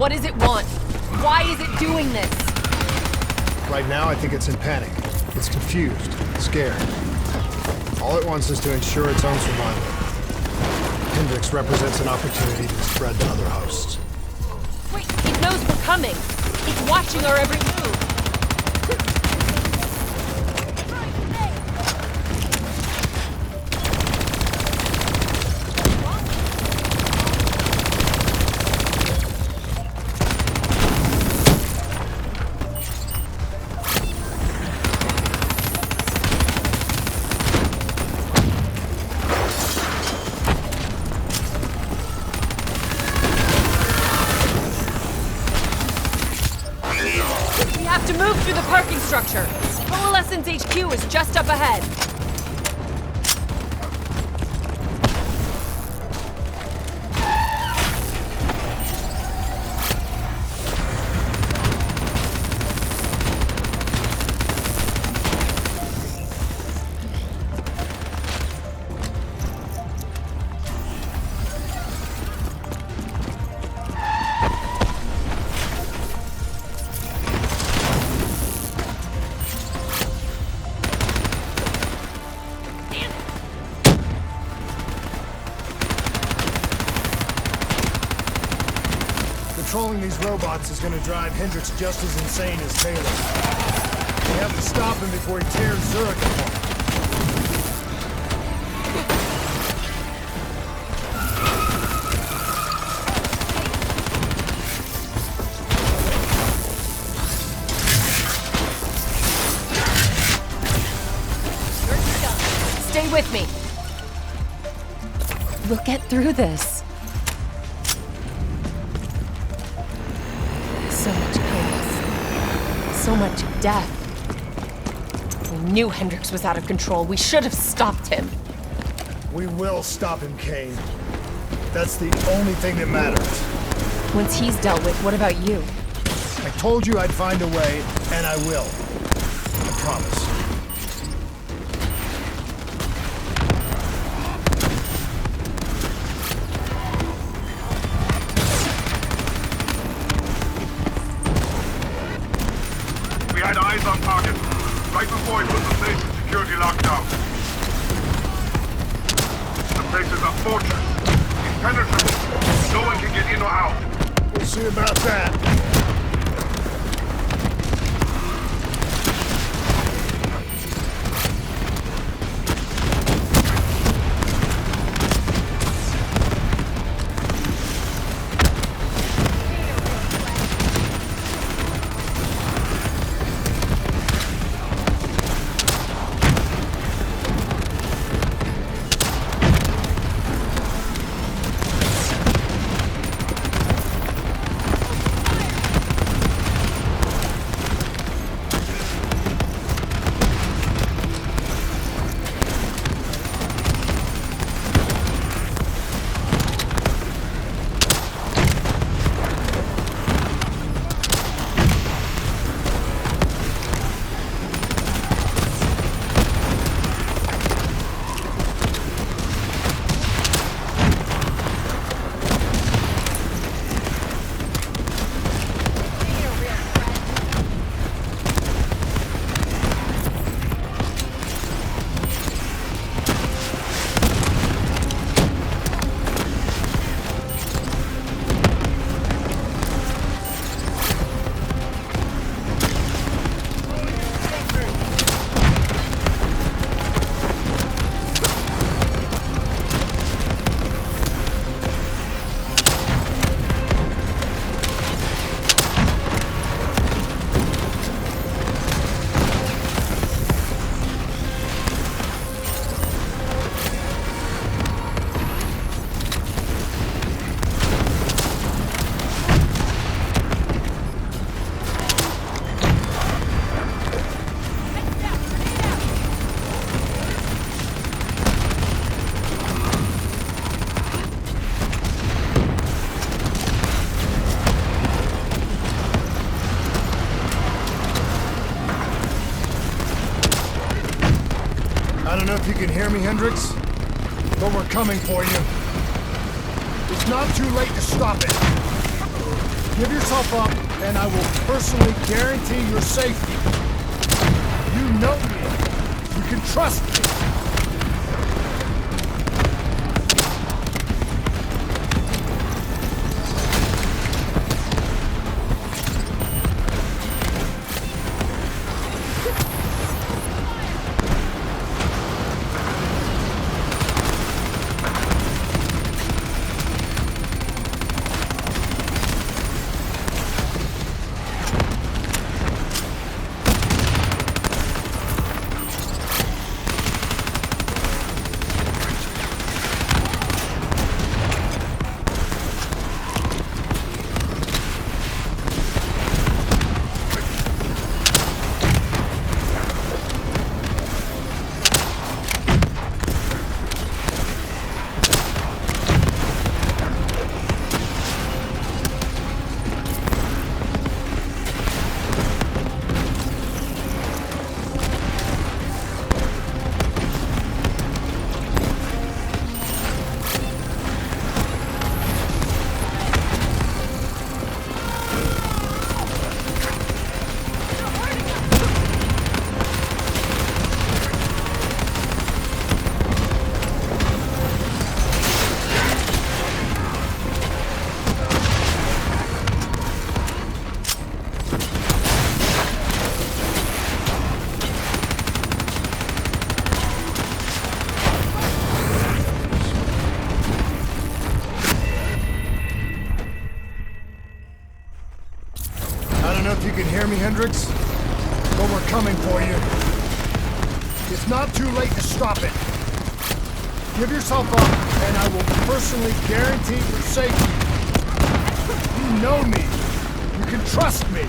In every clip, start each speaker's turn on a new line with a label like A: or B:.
A: What does it want? Why is it doing this?
B: Right now, I think it's in panic. It's confused, scared. All it wants is to ensure its own survival. Hendricks represents an opportunity to spread to other hosts.
A: Wait, it knows we're coming. It's watching our every move. We have to move through the parking structure. Coalescence HQ is just up ahead.
B: Controlling these robots is gonna drive Hendricks just as insane as Taylor. We have to stop him before he tears Zurich apart.
A: Stay with me. We'll get through this. So much chaos. So much death. We knew Hendricks was out of control. We should have stopped him.
B: We will stop him, Kane. That's the only thing that matters.
A: Once he's dealt with, what about you?
B: I told you I'd find a way, and I will. I promise.
C: We had eyes on target, right before he put the place in security lockdown. The place is a fortress. Impenetrable. No one can get in or out.
B: We'll see about that. I don't know if you can hear me, Hendricks, but we're coming for you. It's not too late to stop it. Give yourself up, and I will personally guarantee your safety. You know me. You can trust me. You can hear me, Hendricks? But we're coming for you. It's not too late to stop it. Give yourself up, and I will personally guarantee your safety. You know me. You can trust me.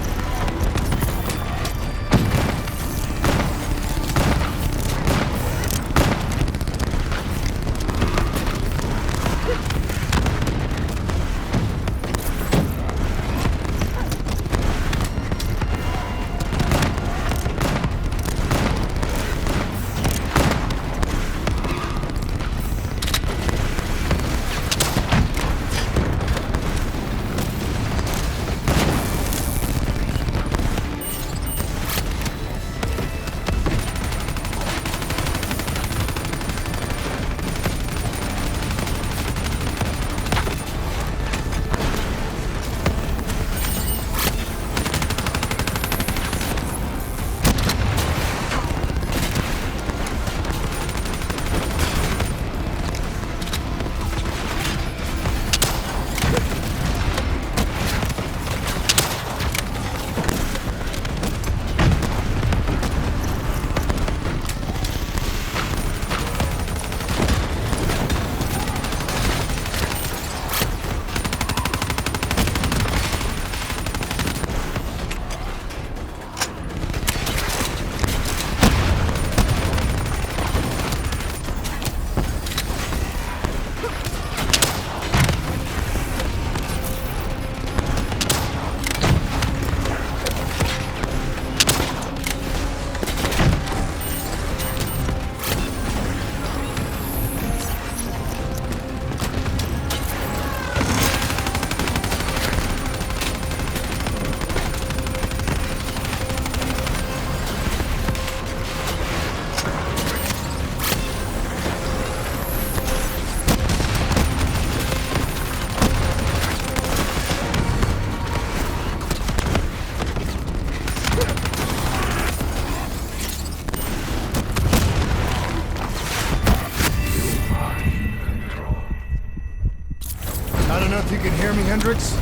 B: You can hear me, Hendricks?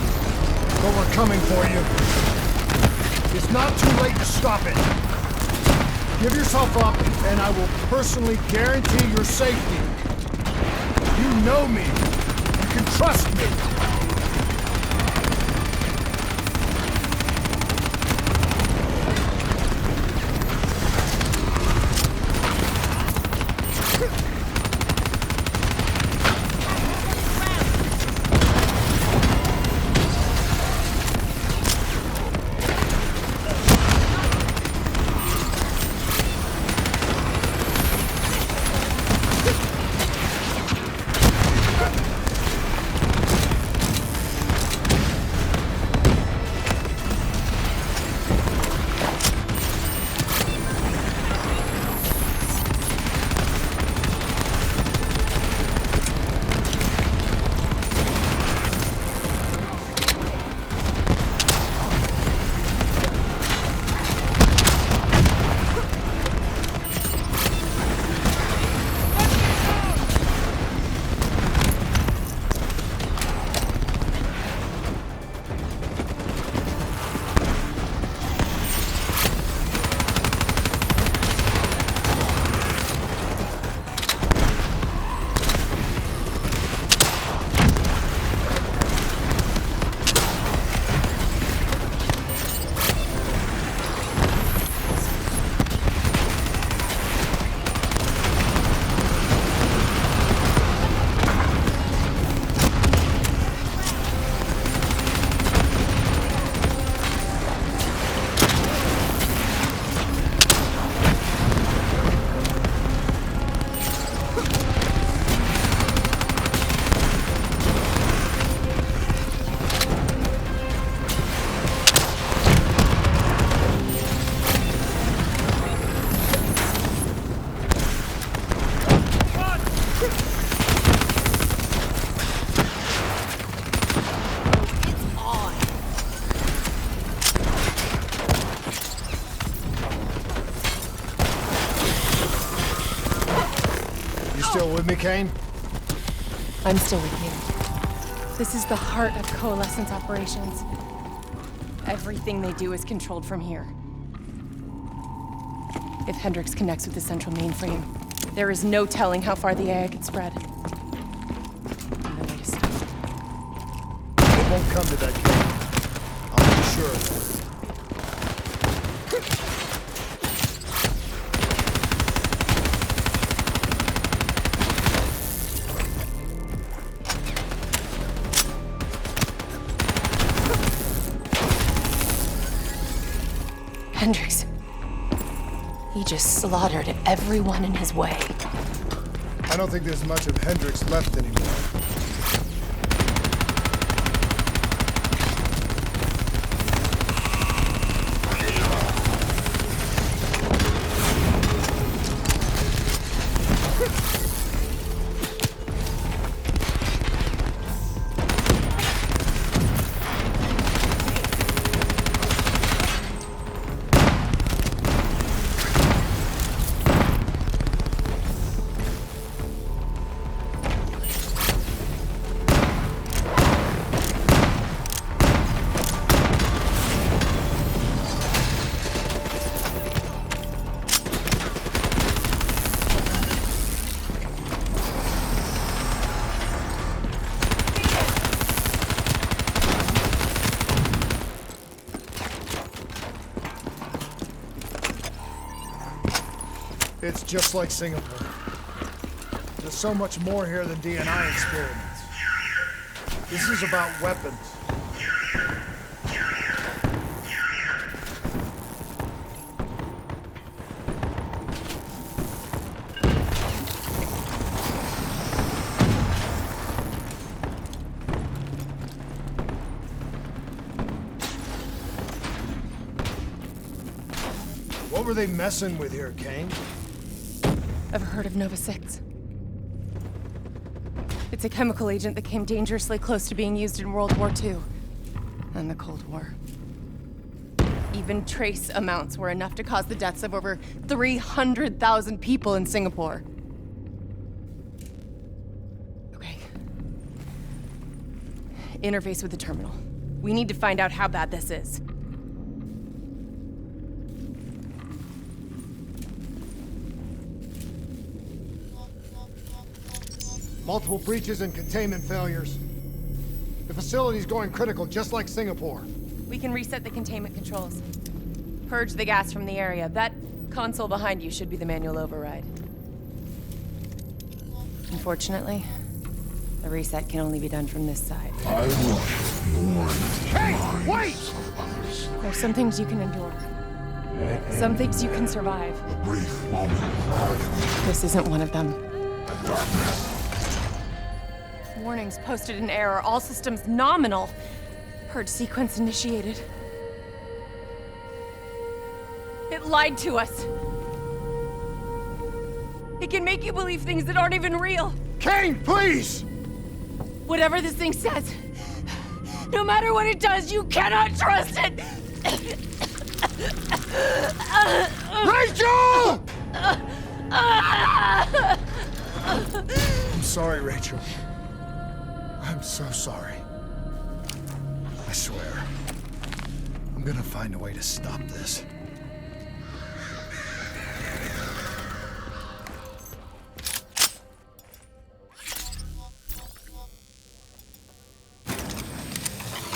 B: But we're coming for you. It's not too late to stop it. Give yourself up, and I will personally guarantee your safety. You know me. You can trust me. me, Kane?
A: I'm still with you. This is the heart of Coalescence operations. Everything they do is controlled from here. If Hendricks connects with the central mainframe, there is no telling how far the AI could spread. No way to stop it.
B: It won't come to that, Kane. I'll be sure of that.
A: Hendricks. He just slaughtered everyone in his way.
B: I don't think there's much of Hendricks left anymore. It's just like Singapore. There's so much more here than D&I experiments. This is about weapons. What were they messing with here, Kane?
A: Ever heard of Nova 6? It's a chemical agent that came dangerously close to being used in World War II and the Cold War. Even trace amounts were enough to cause the deaths of over 300,000 people in Singapore. Okay. Interface with the terminal. We need to find out how bad this is.
B: Multiple breaches and containment failures. The facility's going critical, just like Singapore.
A: We can reset the containment controls. Purge the gas from the area. That console behind you should be the manual override. Unfortunately, the reset can only be done from this side.
D: I want more.
B: Hey, wait!
A: There's some things you can endure. Some things you can survive.
D: A brief moment of agony.
A: This isn't one of them.
D: Darkness.
A: Warnings posted in error. All systems nominal. Purge sequence initiated. It lied to us. It can make you believe things that aren't even real.
B: Kane, please!
A: Whatever this thing says, no matter what it does, you cannot trust it!
B: Rachel! I'm sorry, Rachel. I'm so sorry. I swear. I'm gonna find a way to stop this.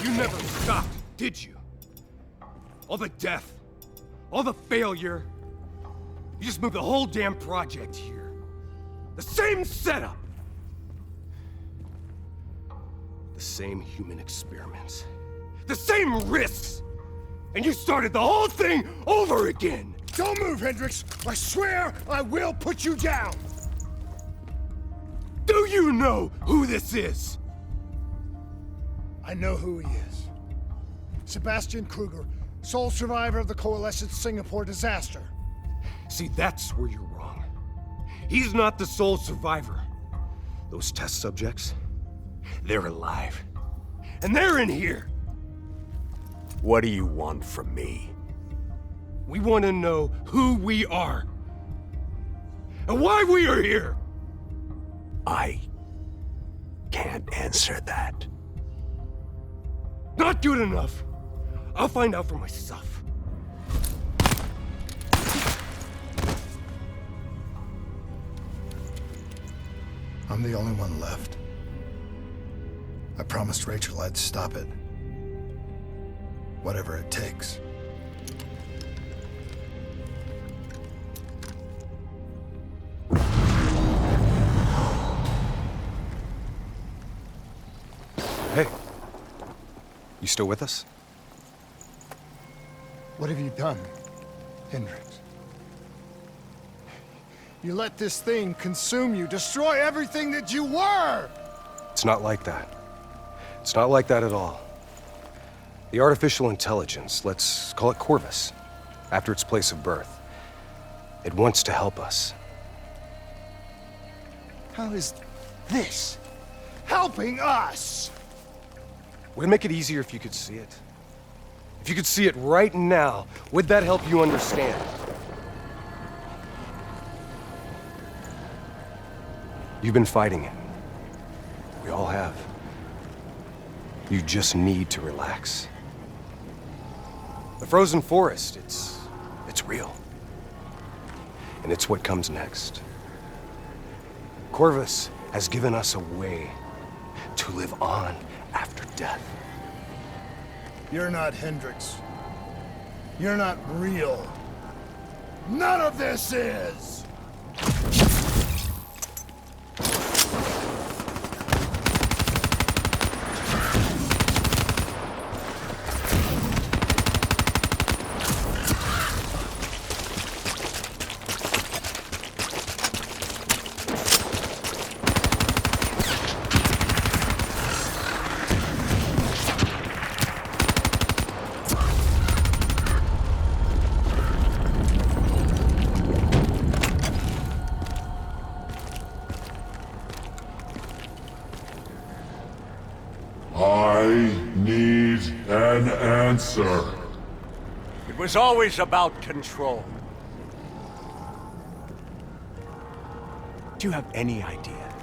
E: You never stopped, did you? All the death, all the failure. You just moved the whole damn project here. The same setup. The same human experiments. The same risks. And you started the whole thing over again.
B: Don't move, Hendricks! I swear I will put you down!
E: Do you know who this is?
B: I know who he is. Sebastian Kruger, sole survivor of the Coalescence Singapore disaster.
E: See, that's where you're wrong. He's not the sole survivor. Those test subjects, they're alive. And they're in here.
F: What do you want from me?
E: We want to know who we are. And why we are here.
F: I can't answer that.
E: Not good enough. I'll find out for myself.
B: I'm the only one left. I promised Rachel I'd stop it. Whatever it takes.
E: Hey. You still with us?
B: What have you done, Hendricks? You let this thing consume you, destroy everything that you were!
E: It's not like that. It's not like that at all. The artificial intelligence, let's call it Corvus, after its place of birth. It wants to help us.
B: How is this helping us?
E: Would it make it easier if you could see it? If you could see it right now, would that help you understand? You've been fighting it. We all have. You just need to relax. The frozen forest, it's real. And it's what comes next. Corvus has given us a way to live on after death.
B: You're not Hendricks. You're not real. None of this is!
D: I need an answer.
F: It was always about control. Do you have any idea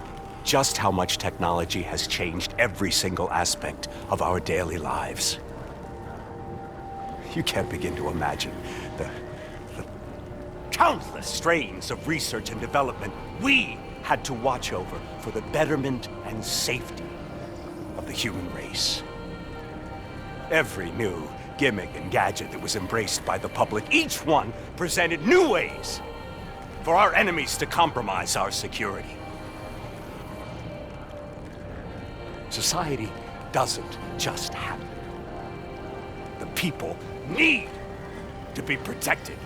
F: just how much technology has changed every single aspect of our daily lives? You can't begin to imagine the countless strains of research and development we had to watch over for the betterment and safety of the human race. Every new gimmick and gadget that was embraced by the public, each one presented new ways for our enemies to compromise our security. Society doesn't just happen. The people need to be protected.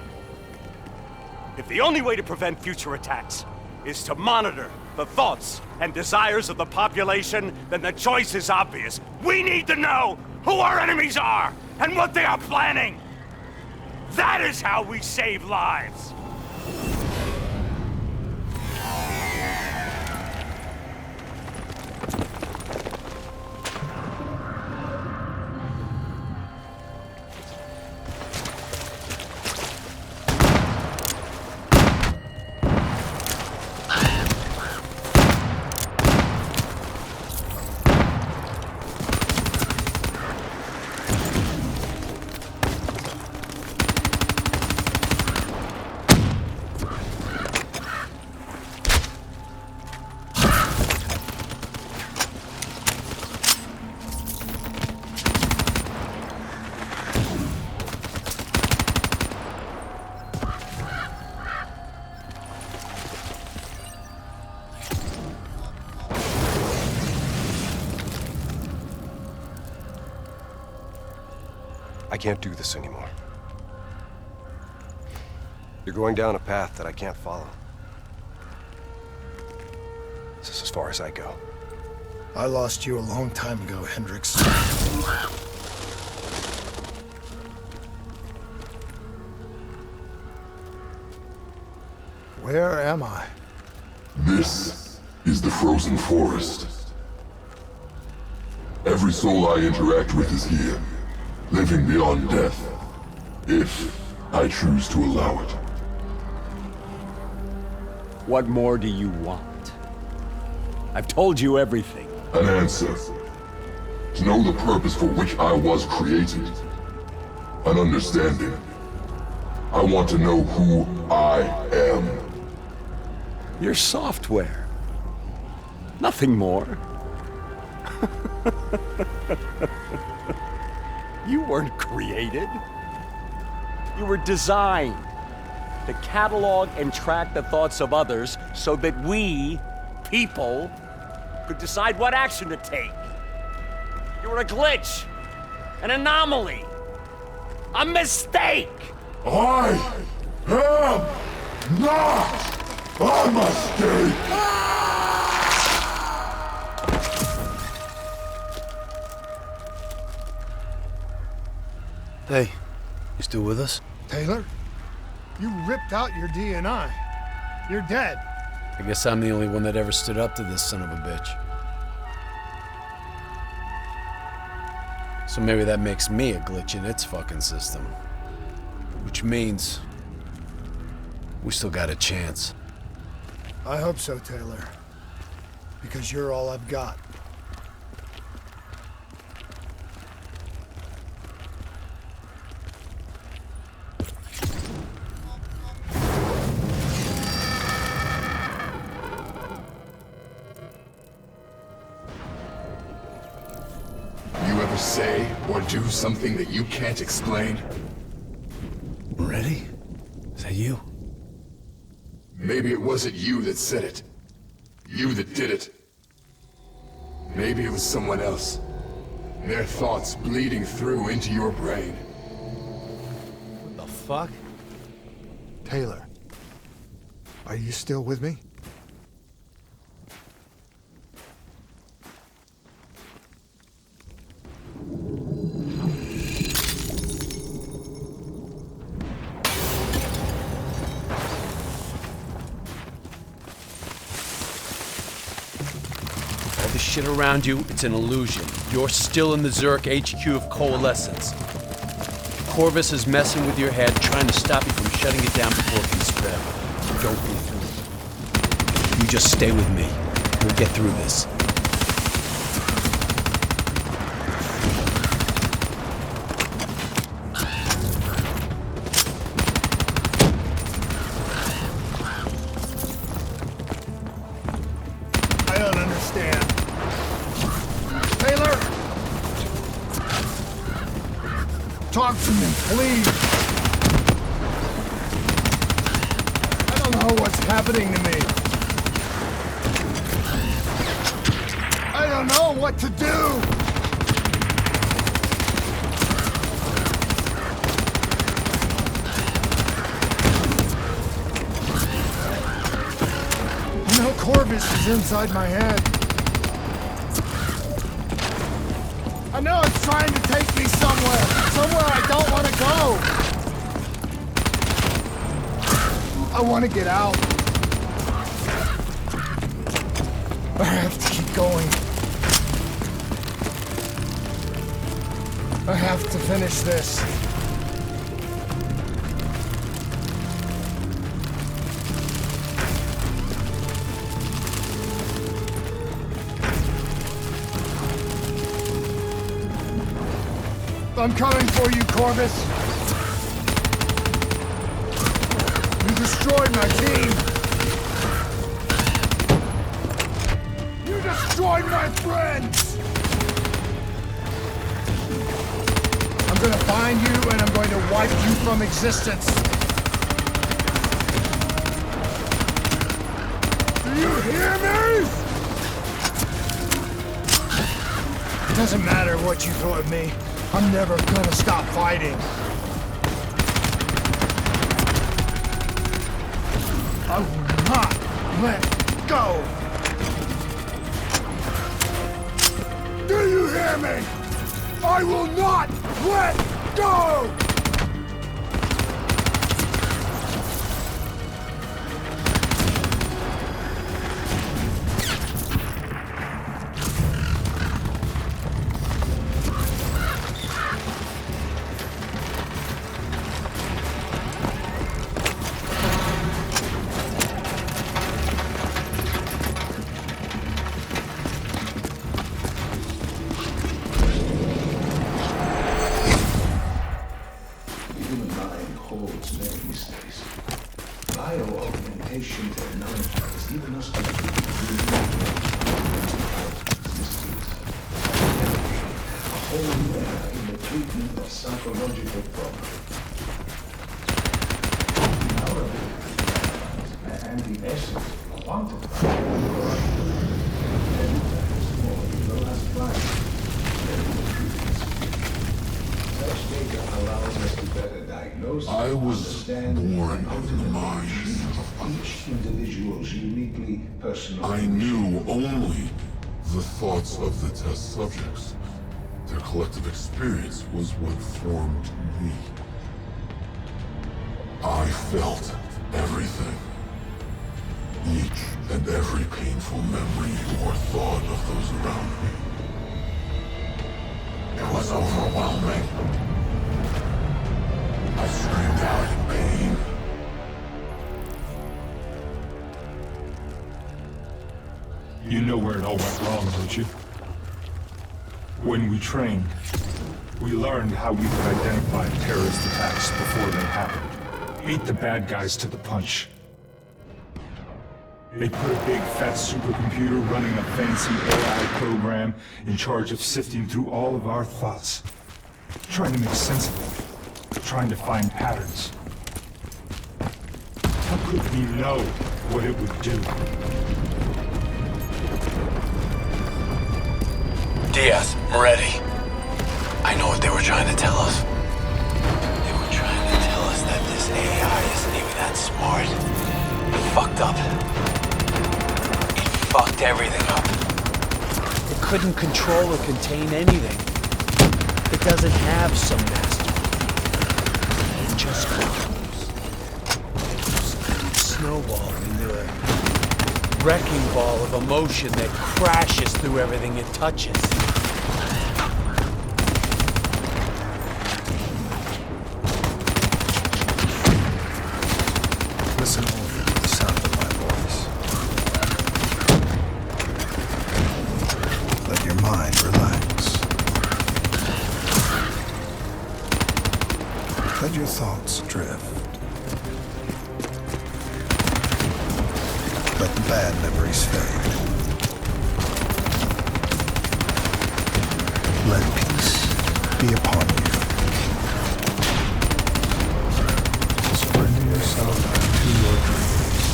F: If the only way to prevent future attacks is to monitor the thoughts and desires of the population, then the choice is obvious. We need to know who our enemies are and what they are planning. That is how we save lives.
E: I can't do this anymore. You're going down a path that I can't follow. This is as far as I go.
B: I lost you a long time ago, Hendricks. Where am I?
D: This is the frozen forest. Every soul I interact with is here, living beyond death, if I choose to allow it.
F: What more do you want? I've told you everything.
D: An answer. To know the purpose for which I was created. An understanding. I want to know who I am.
F: Your software. Nothing more. You weren't created. You were designed to catalog and track the thoughts of others so that we, people, could decide what action to take. You were a glitch, an anomaly, a mistake.
D: I am not a mistake!
G: Hey, you still with us?
B: Taylor? You ripped out your DNI. You're dead.
G: I guess I'm the only one that ever stood up to this son of a bitch. So maybe that makes me a glitch in its fucking system. Which means we still got a chance.
B: I hope so, Taylor. Because you're all I've got.
H: You ever say or do something that you can't explain?
G: Ready? Is that you?
H: Maybe it wasn't you that said it. You that did it. Maybe it was someone else. Their thoughts bleeding through into your brain.
G: What the fuck?
B: Taylor, are you still with me?
G: All the shit around you, it's an illusion. You're still in the Zurich HQ of Coalescence. Corvus is messing with your head, trying to stop you from shutting it down before it can spread. Don't be fooled. You just stay with me. We'll get through this.
B: I don't understand. Taylor! Talk to me, please! I don't know what's happening to me. I don't know what to do! You know, Corvus is inside my head. I know it's trying to take me somewhere I don't want to go. I want to get out. I have to keep going. I have to finish this. I'm coming for you, Corvus. You destroyed my team. You destroyed my friends. I'm gonna find you and I'm going to wipe you from existence. Do you hear me? It doesn't matter what you throw at me. I'm never gonna stop fighting. I will not let go. Do you hear me? I will not let go!
I: patient technology has given us the ability a whole new era in the treatment of psychological problems. Our ability and the essence quantify and more than the last flight. Such data allows us to better diagnose
D: I was
I: understand
D: born
I: and
D: of the mind.
I: of each individual's uniquely personal
D: I knew only the thoughts of the test subjects. Their collective experience was what formed me. I felt everything. Each and every painful memory or thought of those around me. It was overwhelming. I screamed out in pain.
J: You know where it all went wrong, don't you? When we trained, we learned how we could identify terrorist attacks before they happened. Beat the bad guys to the punch. They put a big fat supercomputer running a fancy AI program in charge of sifting through all of our thoughts, trying to make sense of them, trying to find patterns. How could we know what it would do?
K: Diaz, Moretti. I know what they were trying to tell us. They were trying to tell us that this AI isn't even that smart. It fucked up. It fucked everything up.
G: It couldn't control or contain anything. It doesn't have some master. It just grows. It snowballs into a wrecking ball of emotion that crashes through everything it touches.
B: Listen only to the sound of my voice. Let your mind relax. Let your thoughts drift. Let the bad memories fade. Let peace be upon you. Surrender yourself to your dreams.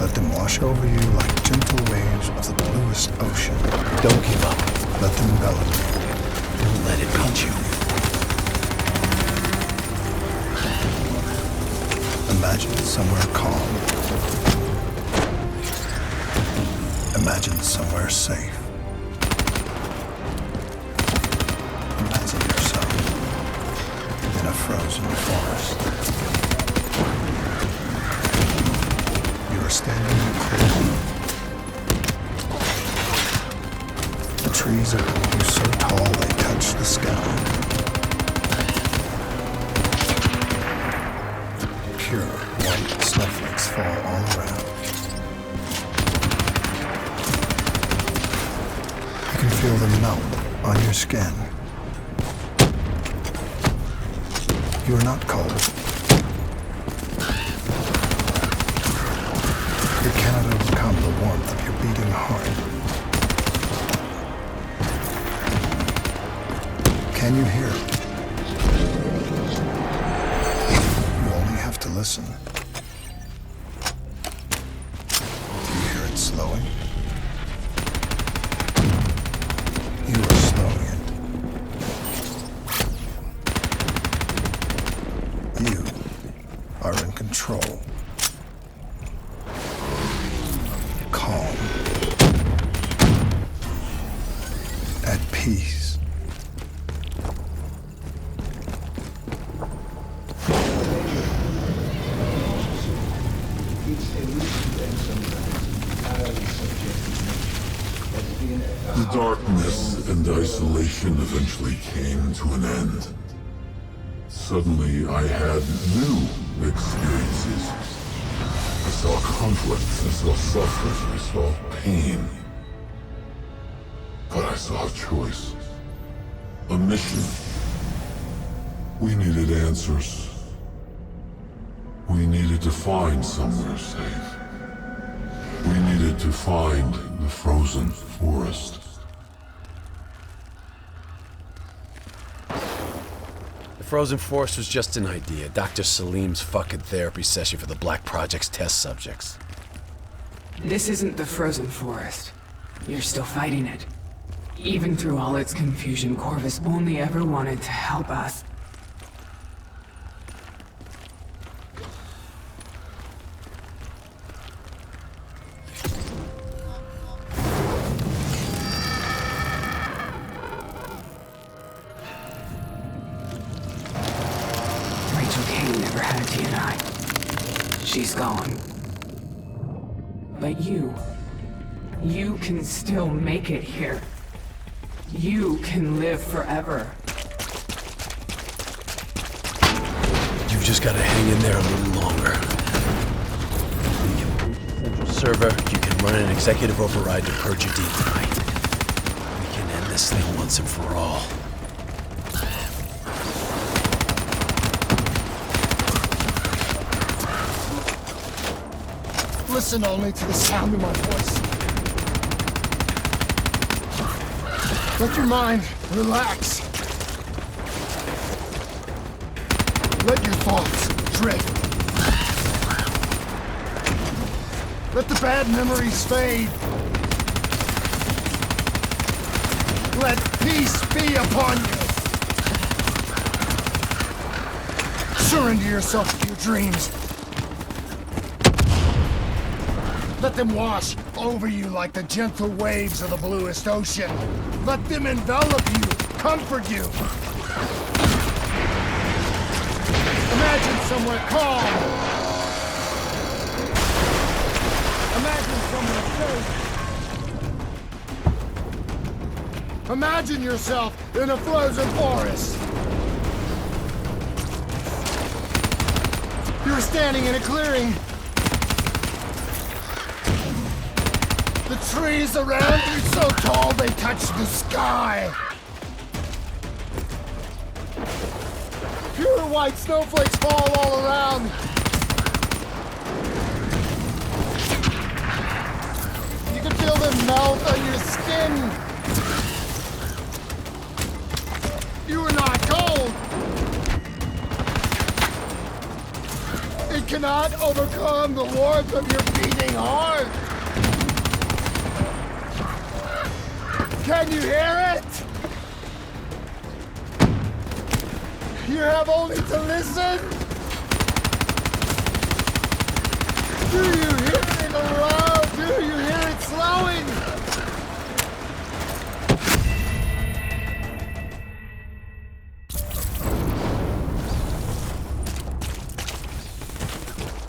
B: Let them wash over you like gentle waves of the bluest ocean.
G: Don't give up.
B: Let them envelop you.
G: Don't let it beat you.
B: Imagine somewhere calm. Imagine somewhere safe. Imagine yourself in a frozen forest. You are standing in a clear. The trees are you so tall they touch the sky. Pure white snowflakes fall all around. You can feel them melt on your skin. You are not cold. You cannot overcome the warmth of your beating heart. Can you hear it? You only have to listen. Do you hear it slowing? You are slowing it. You are in control. Calm. At peace.
D: The darkness and isolation eventually came to an end. Suddenly, I had new experiences. I saw conflict, I saw suffering, I saw pain. But I saw a choice. A mission. We needed answers. We needed to find somewhere safe. We needed to find the frozen forest.
G: The frozen forest was just an idea. Dr. Salim's fucking therapy session for the Black Project's test subjects.
L: This isn't the frozen forest. You're still fighting it. Even through all its confusion, Corvus only ever wanted to help us. Rachel Kane never had TNI. She's gone. But you can still make it here. You can live forever.
G: You've just gotta hang in there a little longer. You can boot the central server, you can run an executive override to purge your DMI. We can end this thing once and for all.
B: Listen only to the sound of my voice. Let your mind relax. Let your thoughts drift. Let the bad memories fade. Let peace be upon you. Surrender yourself to your dreams. Let them wash over you like the gentle waves of the bluest ocean. Let them envelop you, comfort you. Imagine somewhere calm. Imagine somewhere safe. Imagine yourself in a frozen forest. You're standing in a clearing. The trees around you so tall they touch the sky. Pure white snowflakes fall all around. You can feel them melt on your skin. You are not cold. It cannot overcome the warmth of your beating heart. Can you hear it? You have only to listen. Do you hear it aloud? Do you hear it slowing?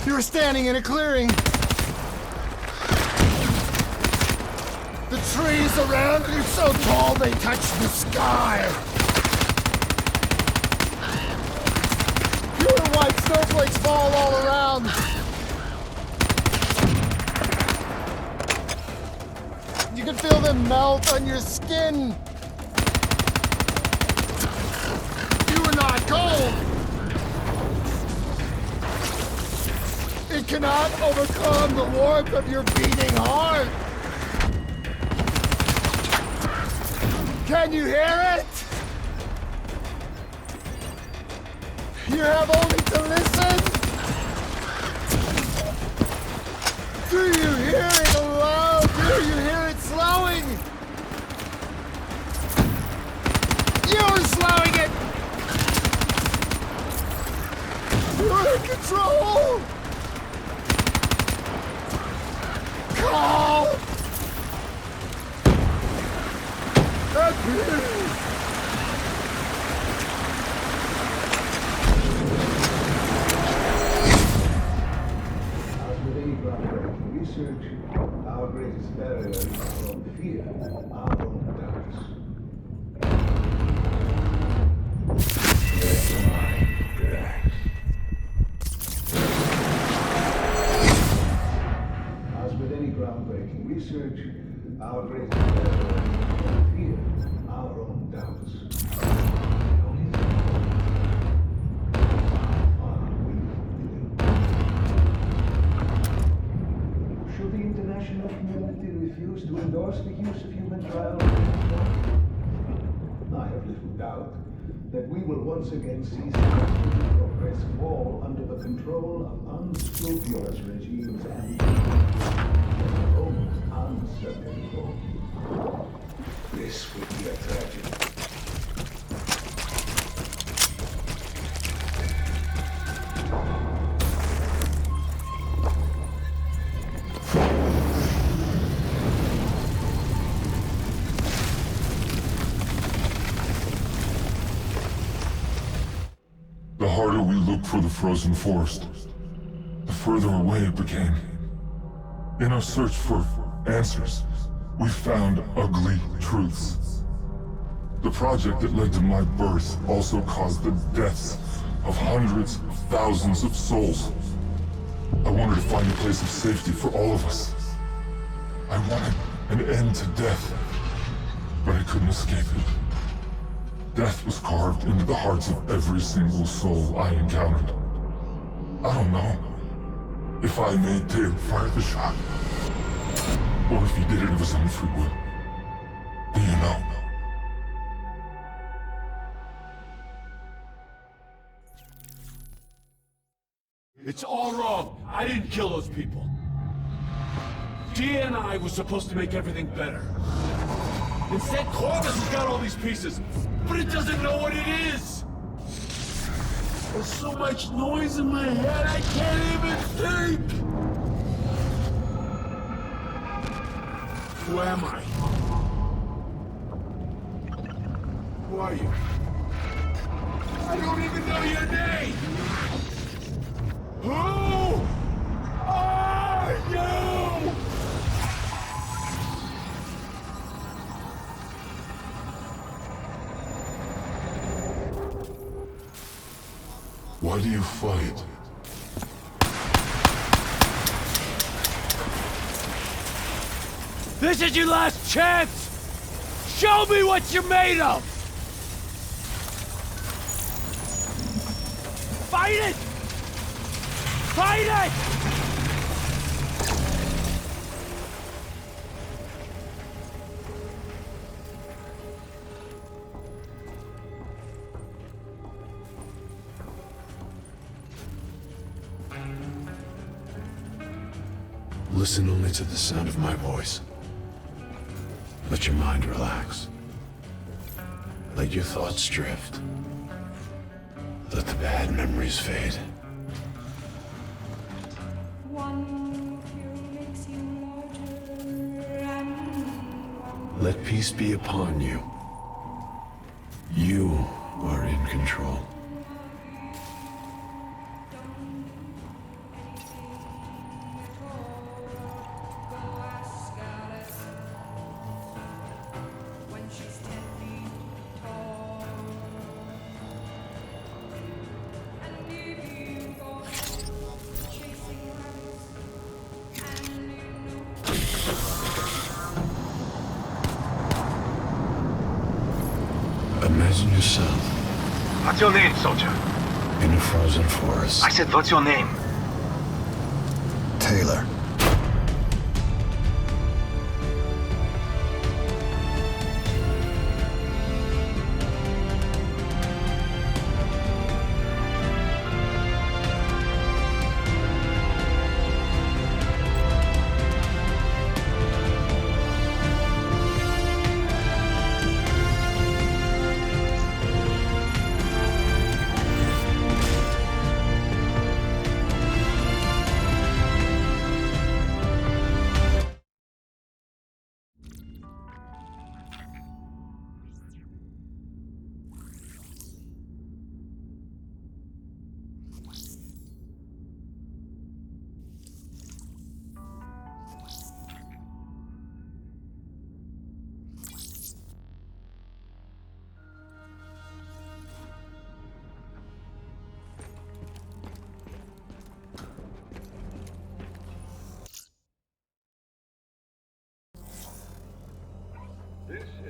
B: You're standing in a clearing. The trees around you so tall they touch the sky. Pure white snowflakes fall all around. You can feel them melt on your skin. You are not cold. It cannot overcome the warmth of your beating heart. Can you hear it? You have only to listen. Do you hear it aloud? Do you hear it slowing? You're slowing it. You're in control. Calm. At peace.
I: Research, our greatest barrier is our own fear, our own doubts. Let your mind relax. As with any groundbreaking research, our greatest barrier is our own fear, our own doubts. Only how far we will. doubt that we will once again see scientific progress fall under the control of unscrupulous regimes and almost uncertain. This would be a tragedy.
D: The harder we looked for the frozen forest, the further away it became. In our search for answers, we found ugly truths. The project that led to my birth also caused the deaths of hundreds of thousands of souls. I wanted to find a place of safety for all of us. I wanted an end to death, but I couldn't escape it. Death was carved into the hearts of every single soul I encountered. I don't know if I made Taylor fire the shot, or if he did it of his own free will. Do you know?
J: It's all wrong. I didn't kill those people. DNI was supposed to make everything better. Instead, Corvus has got all these pieces, but it doesn't know what it is. There's so much noise in my head, I can't even think. Who am I? Who are you? I don't even know your name. Who are you?
D: Why do you fight?
G: This is your last chance! Show me what you're made of! Fight it! Fight it!
M: Listen only to the sound of my voice. Let your mind relax. Let your thoughts drift. Let the bad memories fade. Let peace be upon you. You are in control. Imagine yourself.
C: What's your name, soldier?
M: In a frozen forest.
C: I said, what's your name?
M: Taylor.